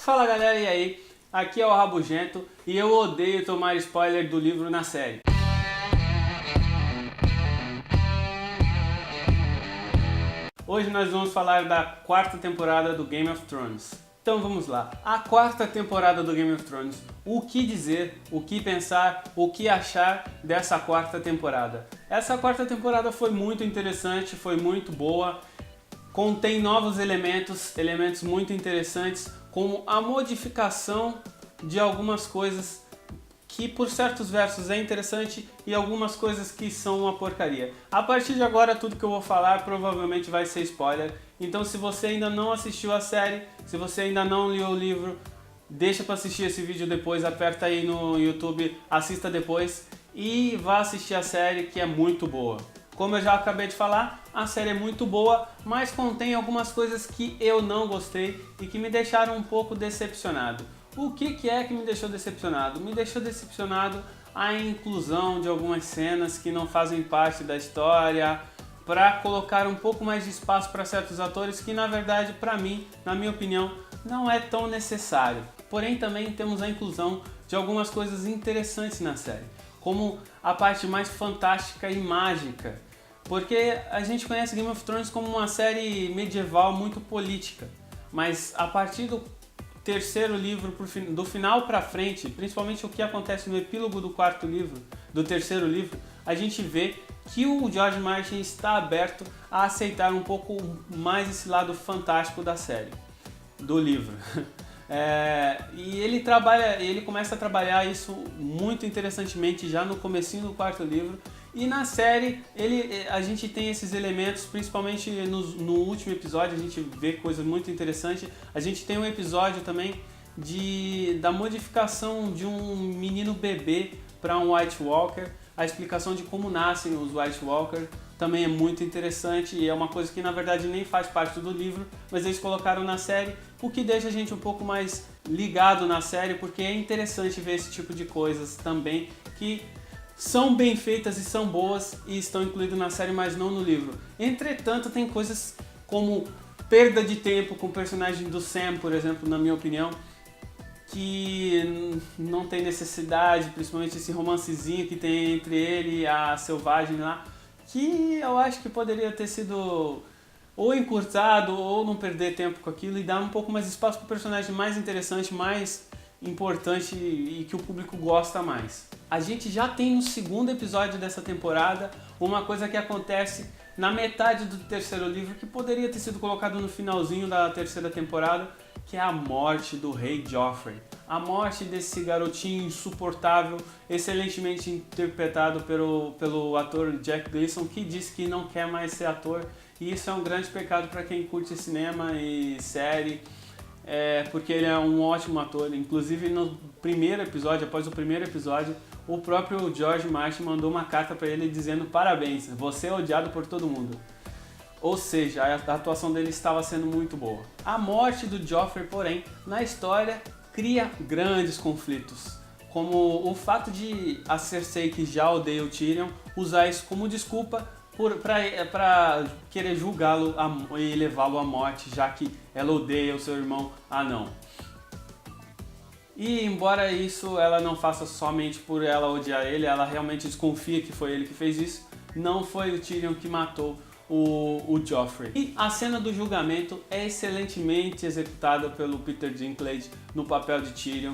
Fala galera, e aí? Aqui é o Rabugento e eu odeio tomar spoiler do livro na série. Hoje nós vamos falar da quarta temporada do Game of Thrones. Então vamos lá. A quarta temporada do Game of Thrones. O que dizer, o que pensar, o que achar dessa quarta temporada? Essa quarta temporada foi muito interessante, foi muito boa. Contém novos elementos muito interessantes, como a modificação de algumas coisas que por certos versos é interessante e algumas coisas que são uma porcaria. A partir de agora tudo que eu vou falar provavelmente vai ser spoiler, então se você ainda não assistiu a série, se você ainda não leu o livro, deixa para assistir esse vídeo depois, aperta aí no YouTube, assista depois e vá assistir a série que é muito boa. Como eu já acabei de falar, a série é muito boa, mas contém algumas coisas que eu não gostei e que me deixaram um pouco decepcionado. O que é que me deixou decepcionado? Me deixou decepcionado a inclusão de algumas cenas que não fazem parte da história, para colocar um pouco mais de espaço para certos atores que na verdade, para mim, na minha opinião, não é tão necessário. Porém também temos a inclusão de algumas coisas interessantes na série, como a parte mais fantástica e mágica. Porque a gente conhece Game of Thrones como uma série medieval muito política, mas a partir do terceiro livro, do final para frente, principalmente o que acontece no epílogo do quarto livro, do terceiro livro, a gente vê que o George Martin está aberto a aceitar um pouco mais esse lado fantástico da série, do livro. E ele começa a trabalhar isso muito interessantemente já no comecinho do quarto livro, e na série a gente tem esses elementos, principalmente no último episódio a gente vê coisas muito interessantes. A gente tem um episódio também da modificação de um menino bebê para um White Walker, a explicação de como nascem os White Walker também é muito interessante e é uma coisa que na verdade nem faz parte do livro, mas eles colocaram na série, o que deixa a gente um pouco mais ligado na série, porque é interessante ver esse tipo de coisas também, que são bem feitas e são boas e estão incluídas na série, mas não no livro. Entretanto, tem coisas como perda de tempo com o personagem do Sam, por exemplo, na minha opinião, que não tem necessidade, principalmente esse romancezinho que tem entre ele e a selvagem lá, que eu acho que poderia ter sido ou encurtado ou não perder tempo com aquilo e dar um pouco mais de espaço para o personagem mais interessante, mais importante e que o público gosta mais. A gente já tem no segundo episódio dessa temporada uma coisa que acontece na metade do terceiro livro que poderia ter sido colocado no finalzinho da terceira temporada, que é a morte do rei Joffrey. A morte desse garotinho insuportável, excelentemente interpretado pelo ator Jack Gleeson, que disse que não quer mais ser ator, e isso é um grande pecado para quem curte cinema e série, porque ele é um ótimo ator. Inclusive no primeiro episódio, após o primeiro episódio, o próprio George Martin mandou uma carta para ele dizendo: parabéns, você é odiado por todo mundo. Ou seja, a atuação dele estava sendo muito boa. A morte do Joffrey, porém, na história cria grandes conflitos, como o fato de a Cersei, que já odeia o Tyrion, usar isso como desculpa para querer julgá-lo e levá-lo à morte, já que ela odeia o seu irmão anão. E embora isso ela não faça somente por ela odiar ele, ela realmente desconfia que foi ele que fez isso, não foi o Tyrion que matou o Joffrey. E a cena do julgamento é excelentemente executada pelo Peter Dinklage no papel de Tyrion.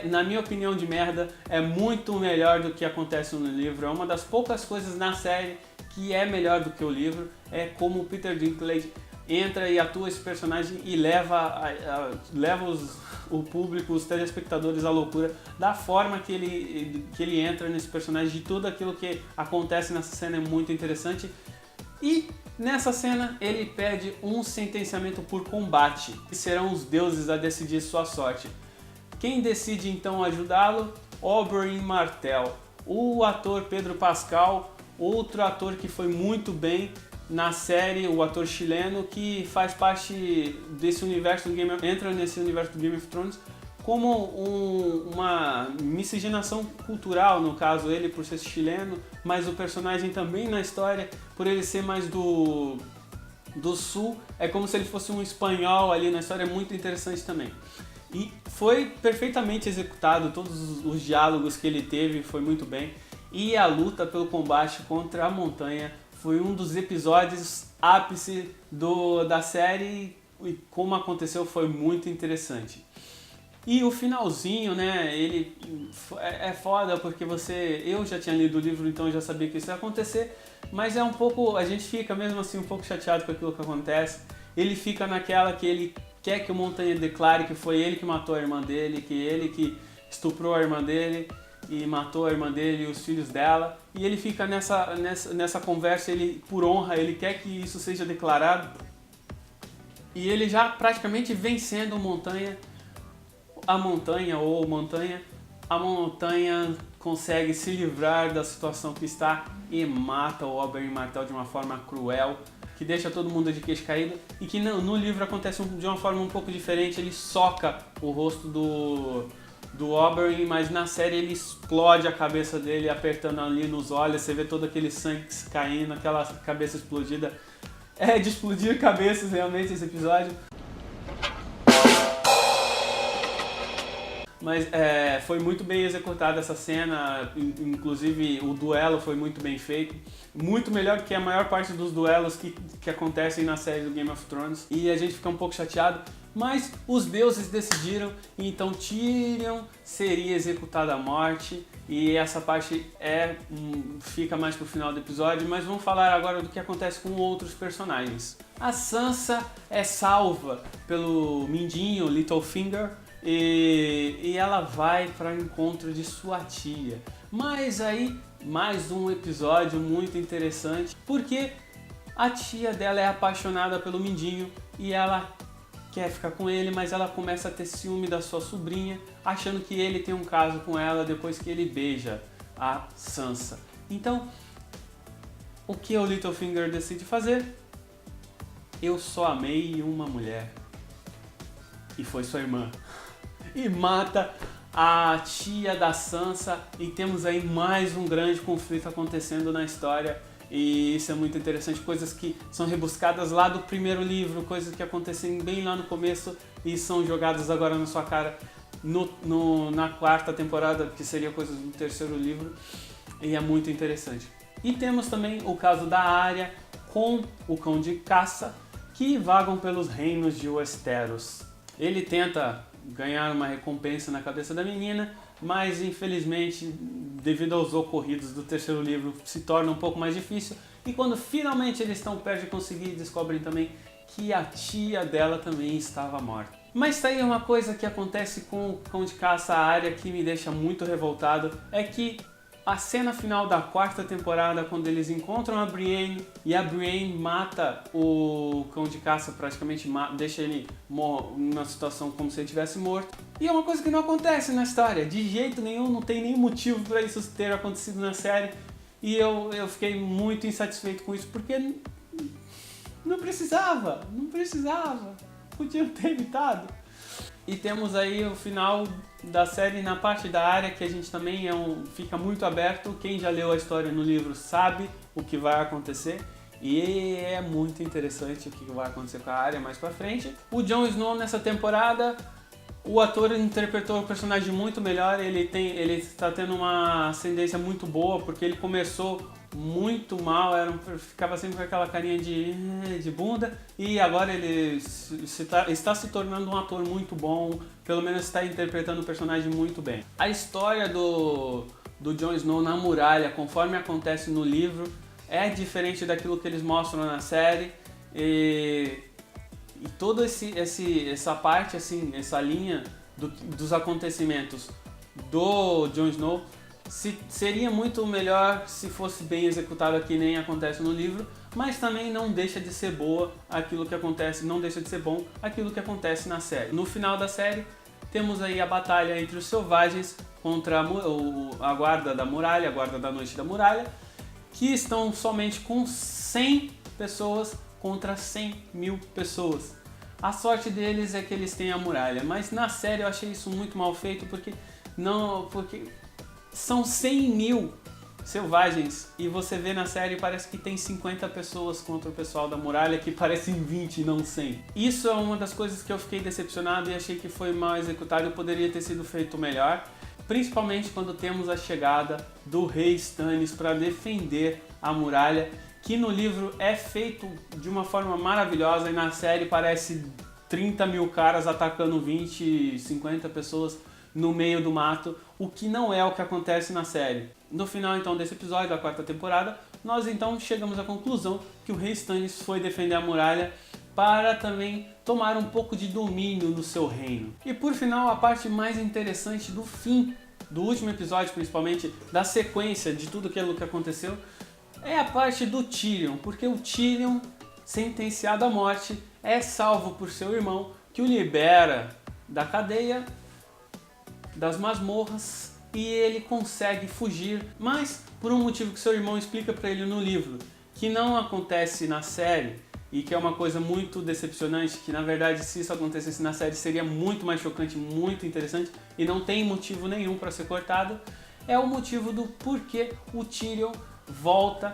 Na minha opinião de merda, é muito melhor do que acontece no livro. É uma das poucas coisas na série que é melhor do que o livro, é como o Peter Dinklage entra e atua esse personagem e leva o público, os telespectadores à loucura da forma que ele entra nesse personagem, de tudo aquilo que acontece nessa cena é muito interessante. E nessa cena ele pede um sentenciamento por combate, que serão os deuses a decidir sua sorte. Quem decide então ajudá-lo? Oberyn Martell, o ator Pedro Pascal, outro ator que foi muito bem na série, o ator chileno que faz parte desse universo do entra nesse universo do Game of Thrones como uma miscigenação cultural, no caso ele por ser chileno, mas o personagem também na história, por ele ser mais do sul, é como se ele fosse um espanhol ali na história, é muito interessante também. E foi perfeitamente executado, todos os diálogos que ele teve foi muito bem. E a luta pelo combate contra a montanha foi um dos episódios ápice da série e como aconteceu foi muito interessante. E o finalzinho, né, ele é foda porque eu já tinha lido o livro, então eu já sabia que isso ia acontecer, mas é um pouco, a gente fica mesmo assim um pouco chateado com aquilo que acontece. Ele fica naquela que ele quer que o Montanha declare que foi ele que matou a irmã dele, que ele que estuprou a irmã dele e matou a irmã dele e os filhos dela. E ele fica nessa conversa, ele, por honra, ele quer que isso seja declarado. E ele já praticamente vencendo a montanha consegue se livrar da situação que está e mata o Oberyn Martell de uma forma cruel, que deixa todo mundo de queixo caído, e que no livro acontece de uma forma um pouco diferente. Ele soca o rosto do Oberyn, mas na série ele explode a cabeça dele, apertando ali nos olhos, você vê todo aquele sangue caindo, aquela cabeça explodida. É de explodir cabeças realmente esse episódio. Mas foi muito bem executada essa cena, inclusive o duelo foi muito bem feito. Muito melhor que a maior parte dos duelos que acontecem na série do Game of Thrones. E a gente fica um pouco chateado, mas os deuses decidiram, então Tyrion seria executado à morte. E essa parte fica mais pro final do episódio, mas vamos falar agora do que acontece com outros personagens. A Sansa é salva pelo Mindinho, Littlefinger, e ela vai para o encontro de sua tia. Mas aí, mais um episódio muito interessante, porque a tia dela é apaixonada pelo Mindinho e ela quer ficar com ele, mas ela começa a ter ciúme da sua sobrinha, achando que ele tem um caso com ela depois que ele beija a Sansa. Então, o que o Littlefinger decide fazer? Eu só amei uma mulher, e foi sua irmã. E mata a tia da Sansa, e temos aí mais um grande conflito acontecendo na história. E isso é muito interessante, coisas que são rebuscadas lá do primeiro livro, coisas que acontecem bem lá no começo e são jogadas agora na sua cara na quarta temporada, que seria coisas do terceiro livro, e é muito interessante. E temos também o caso da Arya com o Cão de Caça, que vagam pelos reinos de Westeros. Ele tenta ganhar uma recompensa na cabeça da menina, mas infelizmente, devido aos ocorridos do terceiro livro, se torna um pouco mais difícil. E quando finalmente eles estão perto de conseguir, descobrem também que a tia dela também estava morta. Mas tá aí uma coisa que acontece com o Cão de Caça, a Arya, que me deixa muito revoltado, é que a cena final da quarta temporada, quando eles encontram a Brienne e a Brienne mata o Cão de Caça, praticamente deixa ele numa situação como se ele tivesse morto. E é uma coisa que não acontece na história, de jeito nenhum, não tem nenhum motivo para isso ter acontecido na série. E eu fiquei muito insatisfeito com isso, porque não precisava, podiam ter evitado. E temos aí o final da série na parte da Arya, que a gente também fica muito aberto. Quem já leu a história no livro sabe o que vai acontecer. E é muito interessante o que vai acontecer com a Arya mais pra frente. O Jon Snow nessa temporada, o ator interpretou o personagem muito melhor. Ele está tendo uma ascendência muito boa, porque ele começou muito mal, ficava sempre com aquela carinha de bunda, e agora ele está se tornando um ator muito bom, pelo menos está interpretando o personagem muito bem. A história do Jon Snow na muralha, conforme acontece no livro, é diferente daquilo que eles mostram na série, e toda essa parte, assim, essa linha dos acontecimentos do Jon Snow seria muito melhor se fosse bem executado, que nem acontece no livro, mas também não deixa de ser boa aquilo que acontece, não deixa de ser bom aquilo que acontece na série. No final da série, temos aí a batalha entre os selvagens contra a guarda da muralha, a guarda da noite da muralha, que estão somente com 100 pessoas contra 100 mil pessoas. A sorte deles é que eles têm a muralha, mas na série eu achei isso muito mal feito, porque são 100 mil selvagens, e você vê na série parece que tem 50 pessoas contra o pessoal da muralha, que parecem 20 e não 100. Isso é uma das coisas que eu fiquei decepcionado e achei que foi mal executado e poderia ter sido feito melhor, principalmente quando temos a chegada do rei Stannis para defender a muralha, que no livro é feito de uma forma maravilhosa e na série parece 30 mil caras atacando 20, 50 pessoas no meio do mato, o que não é o que acontece na série. No final então desse episódio da 4ª temporada, nós então chegamos à conclusão que o rei Stannis foi defender a muralha para também tomar um pouco de domínio no seu reino. E por final, a parte mais interessante do fim do último episódio, principalmente da sequência de tudo aquilo que aconteceu, é a parte do Tyrion, porque o Tyrion, sentenciado à morte, é salvo por seu irmão, que o libera da cadeia, das masmorras, e ele consegue fugir, mas por um motivo que seu irmão explica para ele no livro, que não acontece na série, e que é uma coisa muito decepcionante, que na verdade se isso acontecesse na série seria muito mais chocante, muito interessante, e não tem motivo nenhum para ser cortado, é o motivo do porquê o Tyrion volta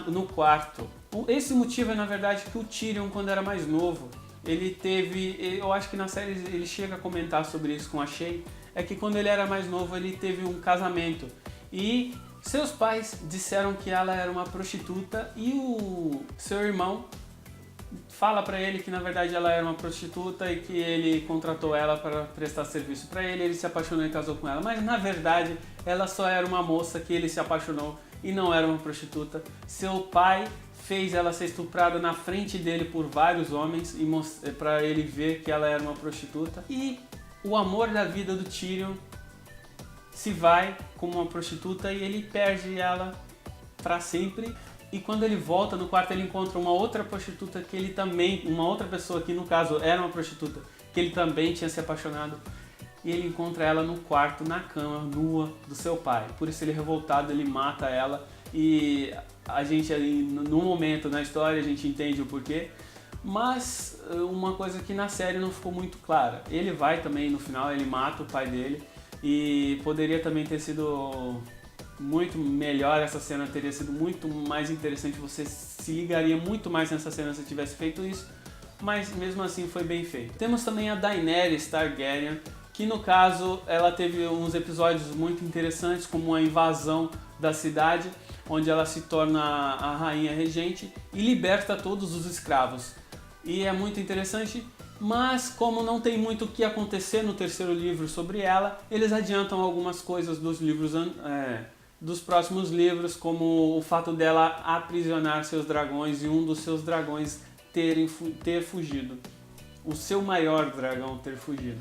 no quarto. Esse motivo é na verdade que o Tyrion, quando era mais novo, ele teve, eu acho que na série ele chega a comentar sobre isso com a Shae, é que quando ele era mais novo ele teve um casamento e seus pais disseram que ela era uma prostituta e o seu irmão fala pra ele que na verdade ela era uma prostituta e que ele contratou ela para prestar serviço pra ele, ele se apaixonou e casou com ela, mas na verdade ela só era uma moça que ele se apaixonou e não era uma prostituta. Seu pai fez ela ser estuprada na frente dele por vários homens e para ele ver que ela era uma prostituta, e o amor da vida do Tyrion se vai como uma prostituta e ele perde ela para sempre. E quando ele volta no quarto ele encontra uma outra prostituta que ele também, uma outra pessoa que no caso era uma prostituta, que ele também tinha se apaixonado, e ele encontra ela no quarto, na cama, nua do seu pai. Por isso ele é revoltado, ele mata ela, e a gente ali, no momento na história, a gente entende o porquê, mas uma coisa que na série não ficou muito clara. Ele vai também, no final, ele mata o pai dele, e poderia também ter sido muito melhor, essa cena teria sido muito mais interessante, você se ligaria muito mais nessa cena se tivesse feito isso, mas mesmo assim foi bem feito. Temos também a Daenerys Targaryen, que no caso ela teve uns episódios muito interessantes, como a invasão da cidade, onde ela se torna a rainha regente e liberta todos os escravos. E é muito interessante, mas como não tem muito o que acontecer no terceiro livro sobre ela, eles adiantam algumas coisas dos livros dos próximos livros, como o fato dela aprisionar seus dragões e um dos seus dragões ter fugido. O seu maior dragão ter fugido.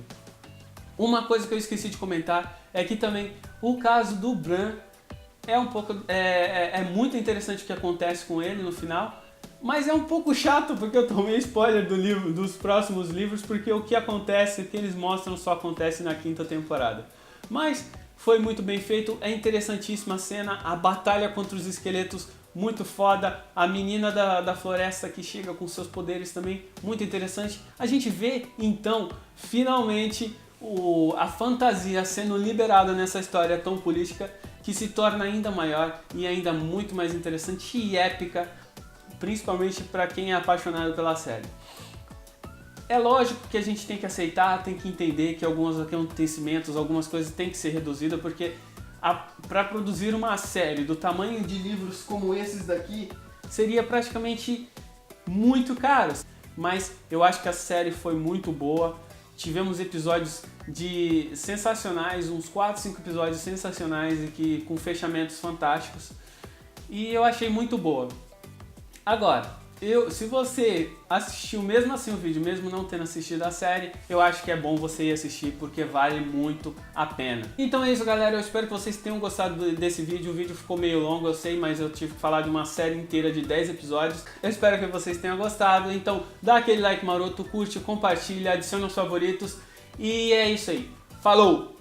Uma coisa que eu esqueci de comentar é que também o caso do Bran é muito interessante o que acontece com ele no final, mas é um pouco chato porque eu tomei spoiler dos próximos livros, porque o que acontece, o que eles mostram só acontece na 5ª temporada. Mas foi muito bem feito, é interessantíssima a cena, a batalha contra os esqueletos, muito foda, a menina da floresta que chega com seus poderes também, muito interessante. A gente vê então, finalmente, a fantasia sendo liberada nessa história tão política, que se torna ainda maior e ainda muito mais interessante e épica, principalmente para quem é apaixonado pela série. É lógico que a gente tem que aceitar, tem que entender que alguns acontecimentos, algumas coisas têm que ser reduzidas, porque para produzir uma série do tamanho de livros como esses daqui, seria praticamente muito caro. Mas eu acho que a série foi muito boa, tivemos episódios sensacionais, uns 4, 5 episódios sensacionais e com fechamentos fantásticos, e eu achei muito boa. Agora, se você assistiu mesmo assim o vídeo, mesmo não tendo assistido a série, eu acho que é bom você ir assistir porque vale muito a pena. Então é isso, galera, eu espero que vocês tenham gostado desse vídeo. O vídeo ficou meio longo, eu sei, mas eu tive que falar de uma série inteira de 10 episódios. Eu espero que vocês tenham gostado, então dá aquele like maroto, curte, compartilha, adiciona os favoritos e é isso aí. Falou!